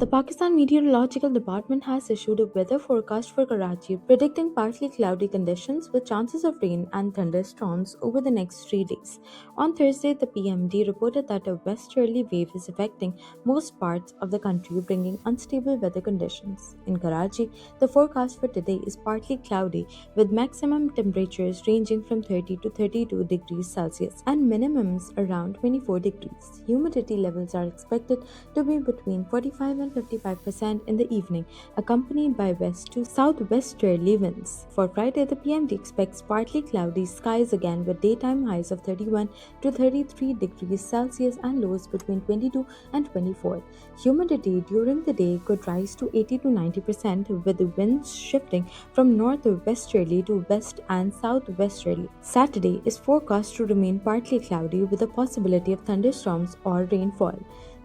The Pakistan Meteorological Department has issued a weather forecast for Karachi, predicting partly cloudy conditions with chances of rain and thunderstorms over the next 3 days. On Thursday, the PMD reported that a westerly wave is affecting most parts of the country, bringing unstable weather conditions. In Karachi, the forecast for today is partly cloudy, with maximum temperatures ranging from 30 to 32 degrees Celsius and minimums around 24 degrees. Humidity levels are expected to be between 45 and 55% in the evening, accompanied by west to southwesterly winds. For Friday, the PMD expects partly cloudy skies again with daytime highs of 31 to 33 degrees Celsius and lows between 22 and 24. Humidity during the day could rise to 80 to 90% with the winds shifting from northwesterly to west and southwesterly. Saturday is forecast to remain partly cloudy with a possibility of thunderstorms or rainfall.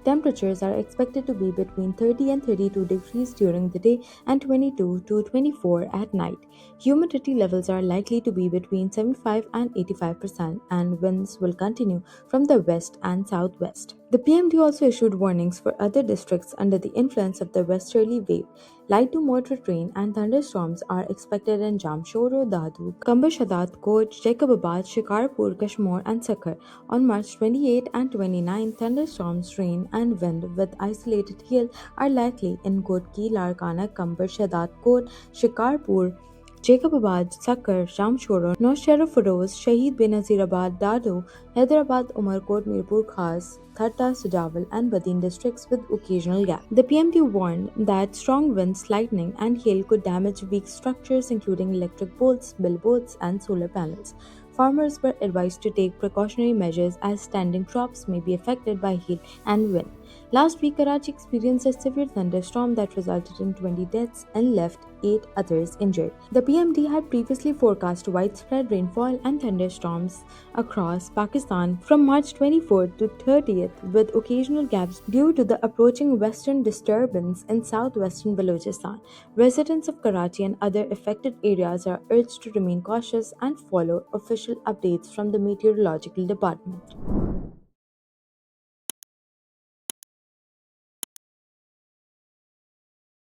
Temperatures are expected to be between 30 and 32 degrees during the day and 22 to 24 at night. Humidity levels are likely to be between 75 and 85%, and winds will continue from the west and southwest. The PMD also issued warnings for other districts under the influence of the westerly wave. Light to moderate rain and thunderstorms are expected in Jamshoro, Dadu, Kambar Shadat, Koj, Jacobabad, Shikarpur, Kashmore, and Sakhar. On March 28 and 29, thunderstorms, rain, and wind with isolated hail are likely in Godki, Larkana, Kambar Shadat, Koj, Shikarpur, Jacobabad, Sakkar, Jamshoro, Nौशेरा Feroz, Shahid Benazirabad, Dado, Hyderabad, Umarkot, Mirpur Khas, Thatta, Sujawal, and Badin districts with occasional gap. The PMD warned that strong winds, lightning, and hail could damage weak structures including electric poles, billboards, and solar panels. Farmers were advised to take precautionary measures as standing crops may be affected by hail and wind. Last week, Karachi experienced a severe thunderstorm that resulted in 20 deaths and left 8 others injured. The PMD had previously forecast widespread rainfall and thunderstorms across Pakistan from March 24th to 30th, with occasional gaps due to the approaching western disturbance in southwestern Balochistan. Residents of Karachi and other affected areas are urged to remain cautious and follow official updates from the Meteorological Department.